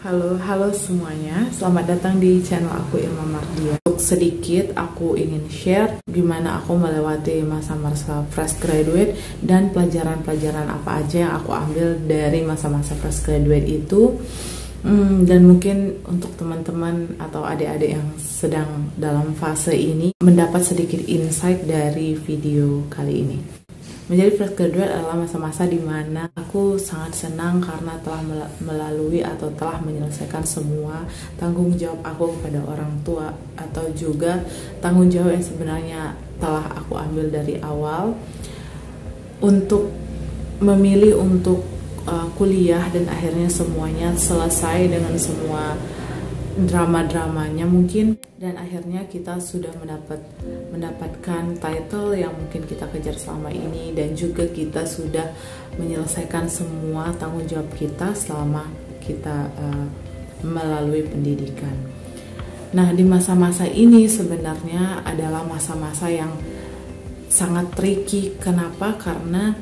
Halo semuanya, selamat datang di channel aku Ilma Mardia. Untuk sedikit aku ingin share gimana aku melewati masa-masa fresh graduate dan pelajaran-pelajaran apa aja yang aku ambil dari masa-masa fresh graduate itu. Dan mungkin untuk teman-teman atau adik-adik yang sedang dalam fase ini mendapat sedikit insight dari video kali ini. Menjadi fresh graduate adalah masa-masa di mana aku sangat senang karena telah melalui atau telah menyelesaikan semua tanggung jawab aku kepada orang tua, atau juga tanggung jawab yang sebenarnya telah aku ambil dari awal untuk memilih untuk kuliah, dan akhirnya semuanya selesai dengan semua drama-dramanya mungkin, dan akhirnya kita sudah mendapatkan title yang mungkin kita kejar selama ini, dan juga kita sudah menyelesaikan semua tanggung jawab kita selama kita melalui pendidikan. Nah, di masa-masa ini sebenarnya adalah masa-masa yang sangat tricky. Kenapa? Karena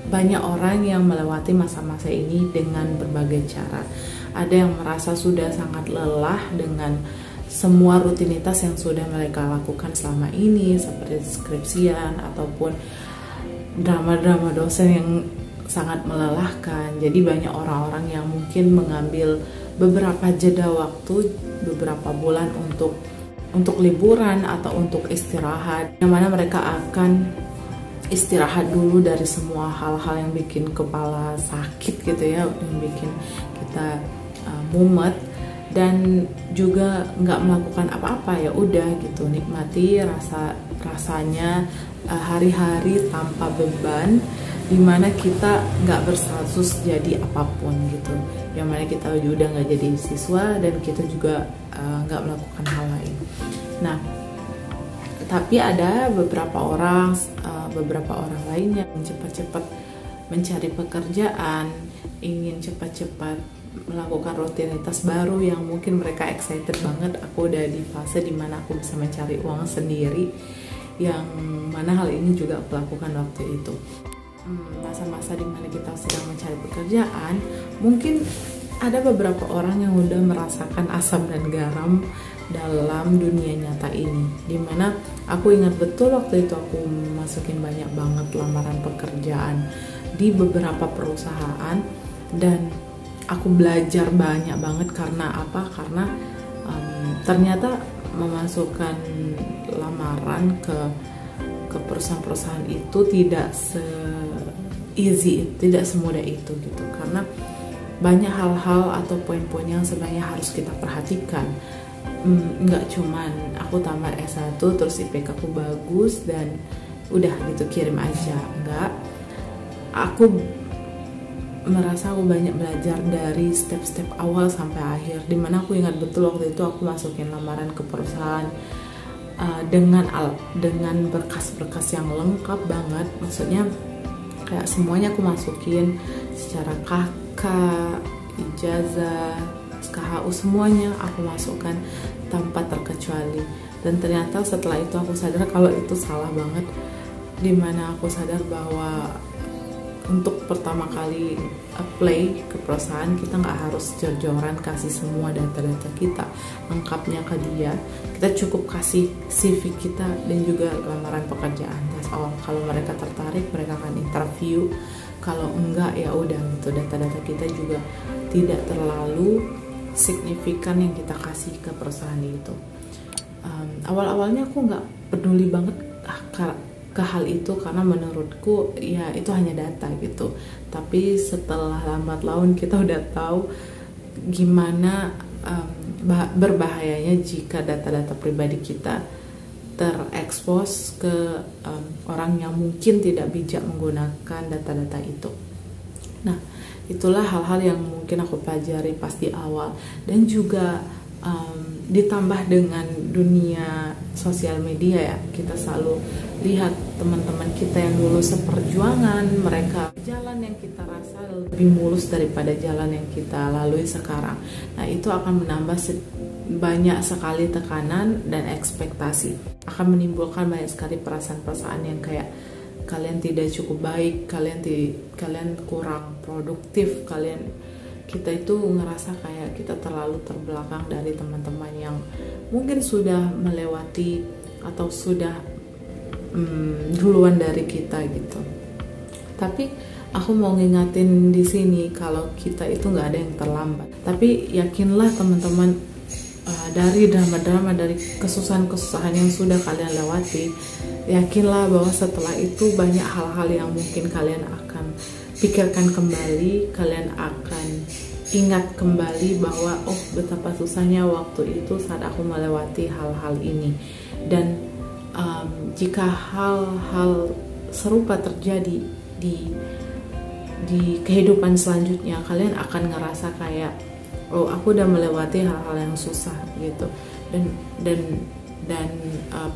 banyak orang yang melewati masa-masa ini dengan berbagai cara. Ada yang merasa sudah sangat lelah dengan semua rutinitas yang sudah mereka lakukan selama ini, seperti skripsian ataupun drama-drama dosen yang sangat melelahkan. Jadi banyak orang-orang yang mungkin mengambil beberapa jeda waktu, beberapa bulan untuk liburan atau untuk istirahat, yang mana mereka akan istirahat dulu dari semua hal-hal yang bikin kepala sakit gitu ya, yang bikin kita mumet, dan juga nggak melakukan apa-apa. Ya udah gitu, nikmati rasanya hari-hari tanpa beban, dimana kita nggak berstatus jadi apapun gitu, yang mana kita udah nggak jadi siswa dan kita juga nggak melakukan hal lain. Nah, tapi ada beberapa orang lainnya yang cepat-cepat mencari pekerjaan, ingin cepat-cepat melakukan rutinitas baru yang mungkin mereka excited banget. Aku udah di fase dimana aku bisa mencari uang sendiri, yang mana hal ini juga aku lakukan waktu itu. Masa-masa dimana kita sedang mencari pekerjaan, mungkin ada beberapa orang yang udah merasakan asam dan garam dalam dunia nyata ini, dimana aku ingat betul waktu itu aku masukin banyak banget lamaran pekerjaan di beberapa perusahaan, dan aku belajar banyak banget. Karena apa? Karena ternyata memasukkan lamaran ke perusahaan-perusahaan itu tidak tidak semudah itu gitu, karena banyak hal-hal atau poin-poin yang sebenarnya harus kita perhatikan. Nggak cuman aku tamat S1 terus IPK aku bagus dan udah gitu kirim aja, enggak. Aku merasa aku banyak belajar dari step-step awal sampai akhir, dimana aku ingat betul waktu itu aku masukin lamaran ke perusahaan dengan berkas-berkas yang lengkap banget. Maksudnya kayak semuanya aku masukin secara KK, ijazah, SKHU, semuanya aku masukkan tanpa terkecuali. Dan ternyata setelah itu aku sadar kalau itu salah banget, dimana aku sadar bahwa untuk pertama kali apply ke perusahaan, kita nggak harus jor-joran kasih semua data-data kita lengkapnya ke dia. Kita cukup kasih CV kita dan juga lamaran pekerjaan. That's all. Kalau mereka tertarik, mereka akan interview. Kalau enggak, ya udah gitu. Data-data kita juga tidak terlalu signifikan yang kita kasih ke perusahaan itu. Awal-awalnya aku nggak peduli banget ke hal itu, karena menurutku ya itu hanya data gitu. Tapi setelah lambat laun kita udah tahu gimana berbahayanya jika data-data pribadi kita terekspos ke orang yang mungkin tidak bijak menggunakan data-data itu. Nah, itulah hal-hal yang mungkin aku pelajari pas di awal, dan juga ditambah dengan dunia sosial media ya, kita selalu lihat teman-teman kita yang dulu seperjuangan, mereka jalan yang kita rasa lebih mulus daripada jalan yang kita lalui sekarang. Nah, itu akan menambah banyak sekali tekanan dan ekspektasi, akan menimbulkan banyak sekali perasaan-perasaan yang kayak kalian tidak cukup baik, kalian kurang produktif, kalian kita itu ngerasa kayak kita terlalu terbelakang dari teman-teman yang mungkin sudah melewati atau sudah duluan dari kita gitu. Tapi aku mau ngingatin di sini kalau kita itu nggak ada yang terlambat. Tapi yakinlah teman-teman, dari drama-drama, dari kesusahan-kesusahan yang sudah kalian lewati, yakinlah bahwa setelah itu banyak hal-hal yang mungkin kalian akan pikirkan kembali, kalian akan ingat kembali bahwa oh betapa susahnya waktu itu saat aku melewati hal-hal ini. Dan jika hal-hal serupa terjadi di kehidupan selanjutnya, kalian akan ngerasa kayak oh aku udah melewati hal-hal yang susah gitu. Dan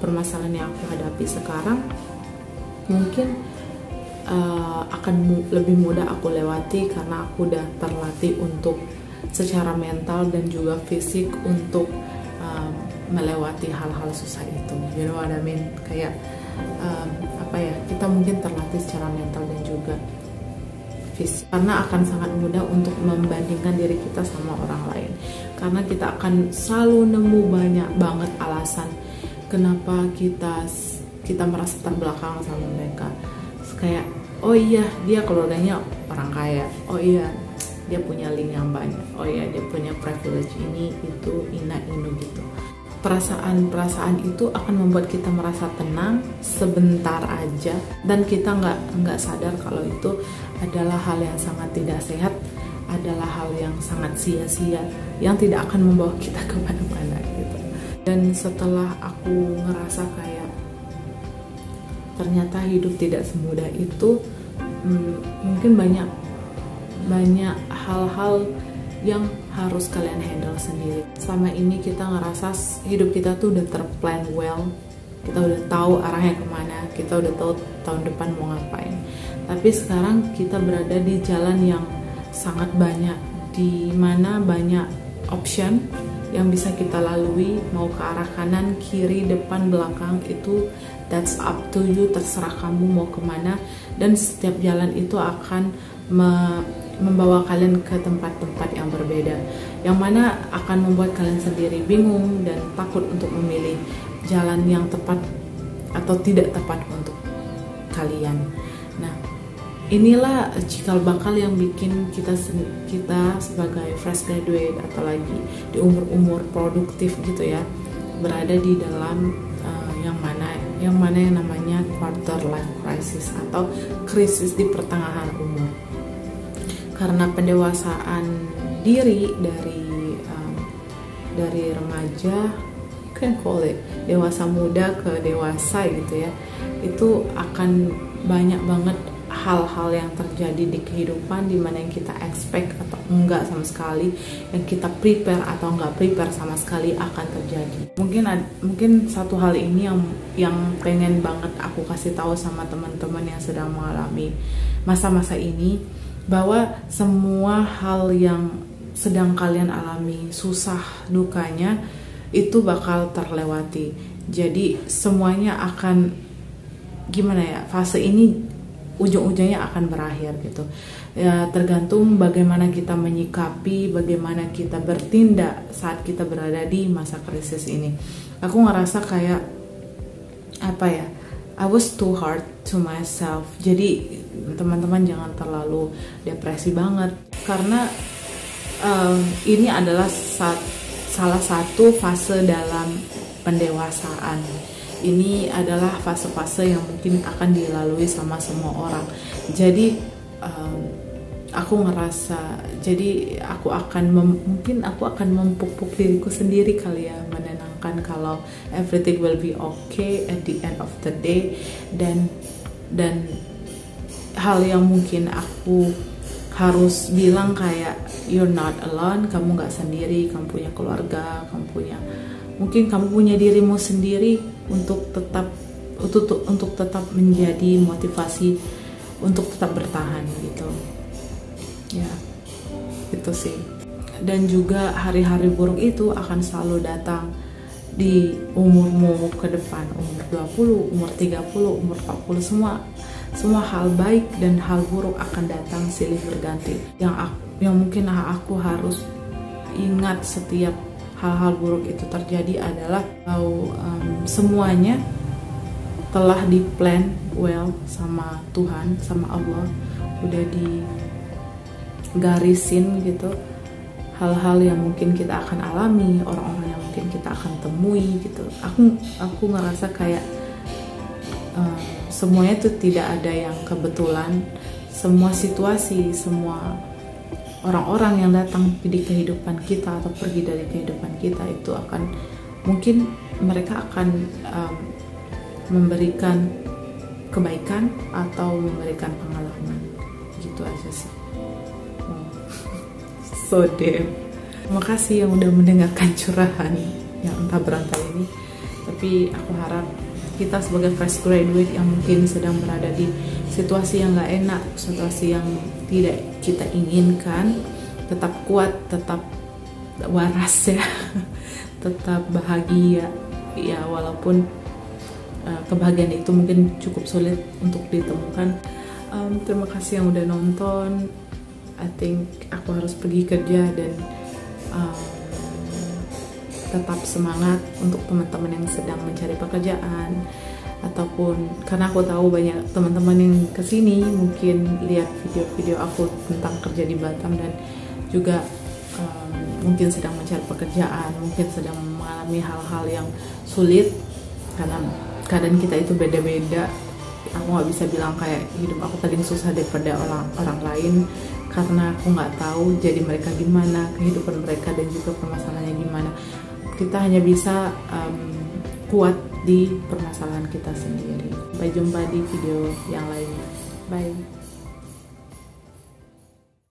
permasalahan yang aku hadapi sekarang mungkin akan lebih mudah aku lewati karena aku udah terlatih untuk secara mental dan juga fisik untuk melewati hal-hal susah itu. You know what I mean? Kayak kita mungkin terlatih secara mental dan juga fisik, karena akan sangat mudah untuk membandingkan diri kita sama orang lain, karena kita akan selalu nemu banyak banget alasan kenapa kita merasa terbelakang sama mereka. Kayak oh iya dia keluarganya orang kaya, oh iya dia punya link yang banyak, oh iya dia punya privilege ini itu inu gitu. Perasaan itu akan membuat kita merasa tenang sebentar aja, dan kita nggak sadar kalau itu adalah hal yang sangat tidak sehat, adalah hal yang sangat sia-sia yang tidak akan membawa kita kemana-mana gitu. Dan setelah aku ngerasa kayak ternyata hidup tidak semudah itu, mungkin banyak hal-hal yang harus kalian handle sendiri. Selama ini kita ngerasa hidup kita tuh udah terplan well, kita udah tahu arahnya kemana, kita udah tahu tahun depan mau ngapain. Tapi sekarang kita berada di jalan yang sangat banyak, di mana banyak option yang bisa kita lalui, mau ke arah kanan, kiri, depan, belakang, itu that's up to you, terserah kamu mau kemana. Dan setiap jalan itu akan membawa kalian ke tempat-tempat yang berbeda, yang mana akan membuat kalian sendiri bingung dan takut untuk memilih jalan yang tepat atau tidak tepat untuk kalian. Nah, inilah cikal bakal yang bikin kita sebagai fresh graduate atau lagi di umur-umur produktif gitu ya, berada di dalam yang namanya quarter life crisis atau krisis di pertengahan umur. Karena pendewasaan diri dari remaja, can call it dewasa muda ke dewasa gitu ya, itu akan banyak banget hal-hal yang terjadi di kehidupan dimana yang kita expect atau enggak sama sekali, yang kita prepare atau enggak prepare sama sekali akan terjadi. Mungkin satu hal ini yang pengen banget aku kasih tahu sama teman-teman yang sedang mengalami masa-masa ini, bahwa semua hal yang sedang kalian alami, susah dukanya itu bakal terlewati. Jadi semuanya akan fase ini ujung-ujungnya akan berakhir gitu ya, tergantung bagaimana kita menyikapi, bagaimana kita bertindak saat kita berada di masa krisis ini. Aku ngerasa kayak I was too hard to myself. Jadi teman-teman jangan terlalu depresi banget, karena ini adalah salah satu fase dalam pendewasaan. Ini adalah fase-fase yang mungkin akan dilalui sama semua orang. Jadi aku ngerasa, jadi aku akan mempuk-puk diriku sendiri kali ya, menenangkan kalau everything will be okay at the end of the day. Dan hal yang mungkin aku harus bilang kayak you're not alone, kamu nggak sendiri, kamu punya keluarga, mungkin kamu punya dirimu sendiri untuk tetap menjadi motivasi untuk tetap bertahan gitu ya, itu sih. Dan juga hari-hari buruk itu akan selalu datang di umurmu ke depan, umur 20, umur 30, umur 40, semua hal baik dan hal buruk akan datang silih berganti. yang mungkin aku harus ingat setiap hal-hal buruk itu terjadi adalah semuanya telah di-plan well sama Tuhan, sama Allah, udah digarisin gitu. Hal-hal yang mungkin kita akan alami, orang-orang yang mungkin kita akan temui gitu. Aku ngerasa kayak semuanya itu tidak ada yang kebetulan. Semua situasi, semua orang-orang yang datang di kehidupan kita atau pergi dari kehidupan kita itu akan, mungkin mereka akan memberikan kebaikan atau memberikan pengalaman. Gitu aja sih. So damn. Terima kasih yang udah mendengarkan curahan yang entah berantai ini. Tapi aku harap kita sebagai fresh graduate yang mungkin sedang berada di situasi yang gak enak, situasi yang tidak kita inginkan, tetap kuat, tetap waras ya, tetap bahagia ya, walaupun kebahagiaan itu mungkin cukup sulit untuk ditemukan. Terima kasih yang udah nonton. I think aku harus pergi kerja dan tetap semangat untuk teman-teman yang sedang mencari pekerjaan, ataupun karena aku tahu banyak teman-teman yang kesini mungkin lihat video-video aku tentang kerja di Batam dan juga mungkin sedang mencari pekerjaan, mungkin sedang mengalami hal-hal yang sulit karena keadaan kita itu beda-beda. Aku nggak bisa bilang kayak hidup aku paling susah daripada orang lain, karena aku nggak tahu jadi mereka gimana, kehidupan mereka dan juga permasalahannya gimana. Kita hanya bisa kuat di permasalahan kita sendiri. Sampai jumpa di video yang lainnya. Bye.